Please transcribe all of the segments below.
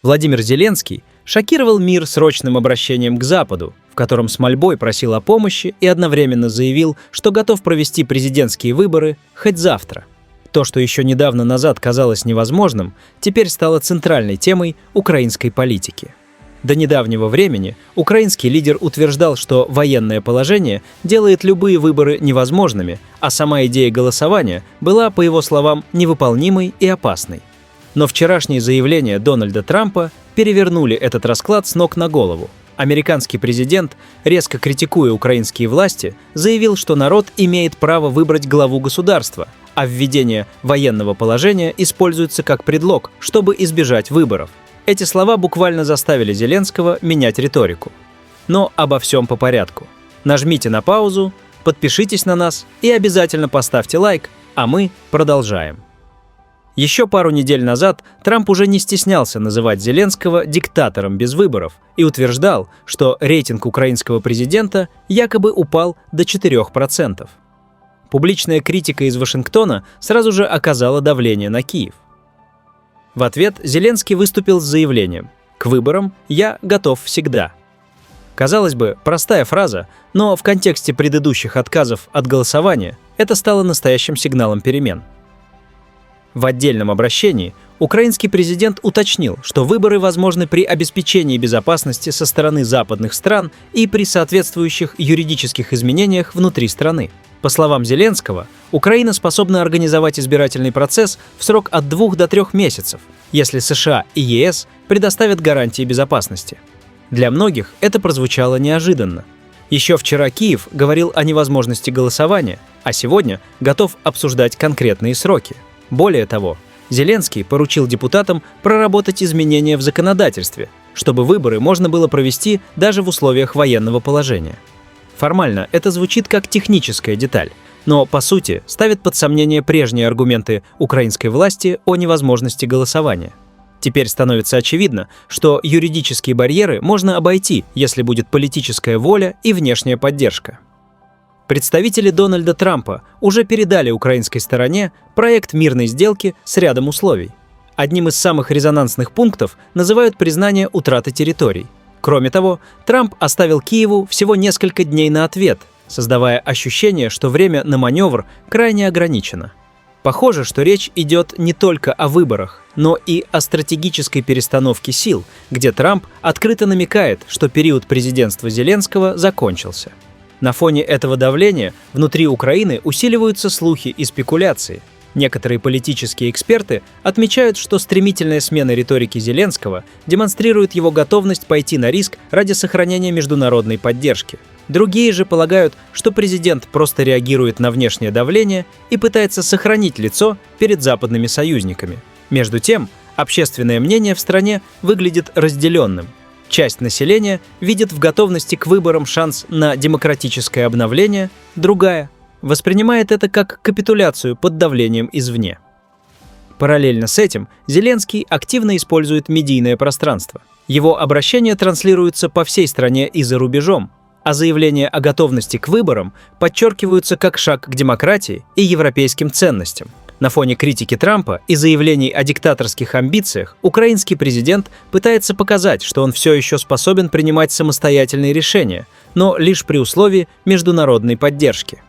Владимир Зеленский шокировал мир срочным обращением к Западу, в котором с мольбой просил о помощи и одновременно заявил, что готов провести президентские выборы хоть завтра. То, что еще недавно назад казалось невозможным, теперь стало центральной темой украинской политики. До недавнего времени украинский лидер утверждал, что военное положение делает любые выборы невозможными, а сама идея голосования была, по его словам, невыполнимой и опасной. Но вчерашние заявления Дональда Трампа перевернули этот расклад с ног на голову. Американский президент, резко критикуя украинские власти, заявил, что народ имеет право выбрать главу государства, а введение военного положения используется как предлог, чтобы избежать выборов. Эти слова буквально заставили Зеленского менять риторику. Но обо всем по порядку. Нажмите на паузу, подпишитесь на нас и обязательно поставьте лайк, а мы продолжаем. Еще пару недель назад Трамп уже не стеснялся называть Зеленского диктатором без выборов и утверждал, что рейтинг украинского президента якобы упал до 4%. Публичная критика из Вашингтона сразу же оказала давление на Киев. В ответ Зеленский выступил с заявлением: «К выборам я готов всегда». Казалось бы, простая фраза, но в контексте предыдущих отказов от голосования это стало настоящим сигналом перемен. В отдельном обращении украинский президент уточнил, что выборы возможны при обеспечении безопасности со стороны западных стран и при соответствующих юридических изменениях внутри страны. По словам Зеленского, Украина способна организовать избирательный процесс в срок от 2 до 3 месяцев, если США и ЕС предоставят гарантии безопасности. Для многих это прозвучало неожиданно. Еще вчера Киев говорил о невозможности голосования, а сегодня готов обсуждать конкретные сроки. Более того, Зеленский поручил депутатам проработать изменения в законодательстве, чтобы выборы можно было провести даже в условиях военного положения. Формально это звучит как техническая деталь, но по сути ставит под сомнение прежние аргументы украинской власти о невозможности голосования. Теперь становится очевидно, что юридические барьеры можно обойти, если будет политическая воля и внешняя поддержка. Представители Дональда Трампа уже передали украинской стороне проект мирной сделки с рядом условий. Одним из самых резонансных пунктов называют признание утраты территорий. Кроме того, Трамп оставил Киеву всего несколько дней на ответ, создавая ощущение, что время на маневр крайне ограничено. Похоже, что речь идет не только о выборах, но и о стратегической перестановке сил, где Трамп открыто намекает, что период президентства Зеленского закончился. На фоне этого давления внутри Украины усиливаются слухи и спекуляции. Некоторые политические эксперты отмечают, что стремительная смена риторики Зеленского демонстрирует его готовность пойти на риск ради сохранения международной поддержки. Другие же полагают, что президент просто реагирует на внешнее давление и пытается сохранить лицо перед западными союзниками. Между тем, общественное мнение в стране выглядит разделенным. Часть населения видит в готовности к выборам шанс на демократическое обновление, другая воспринимает это как капитуляцию под давлением извне. Параллельно с этим Зеленский активно использует медийное пространство. Его обращения транслируются по всей стране и за рубежом, а заявления о готовности к выборам подчеркиваются как шаг к демократии и европейским ценностям. На фоне критики Трампа и заявлений о диктаторских амбициях украинский президент пытается показать, что он все еще способен принимать самостоятельные решения, но лишь при условии международной поддержки.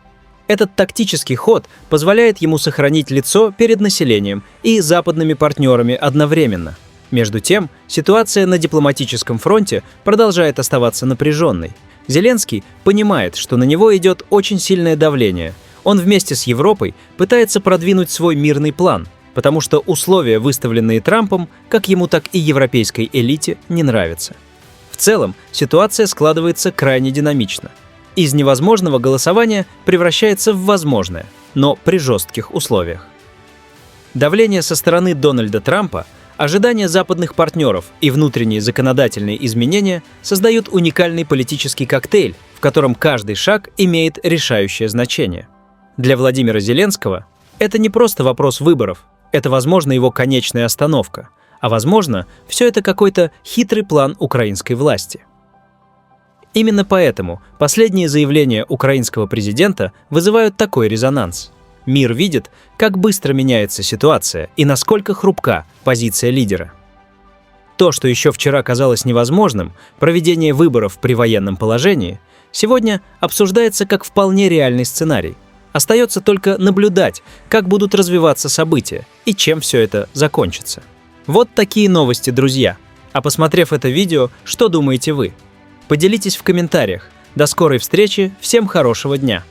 Этот тактический ход позволяет ему сохранить лицо перед населением и западными партнерами одновременно. Между тем, ситуация на дипломатическом фронте продолжает оставаться напряженной. Зеленский понимает, что на него идет очень сильное давление. Он вместе с Европой пытается продвинуть свой мирный план, потому что условия, выставленные Трампом, как ему, так и европейской элите, не нравятся. В целом, ситуация складывается крайне динамично. Из невозможного голосования превращается в возможное, но при жестких условиях. Давление со стороны Дональда Трампа, ожидания западных партнеров и внутренние законодательные изменения создают уникальный политический коктейль, в котором каждый шаг имеет решающее значение. Для Владимира Зеленского это не просто вопрос выборов, это, возможно, его конечная остановка, а, возможно, все это какой-то хитрый план украинской власти. Именно поэтому последние заявления украинского президента вызывают такой резонанс. Мир видит, как быстро меняется ситуация и насколько хрупка позиция лидера. То, что еще вчера казалось невозможным, проведение выборов при военном положении, сегодня обсуждается как вполне реальный сценарий. Остается только наблюдать, как будут развиваться события и чем все это закончится. Вот такие новости, друзья. А посмотрев это видео, что думаете вы? Поделитесь в комментариях. До скорой встречи, всем хорошего дня!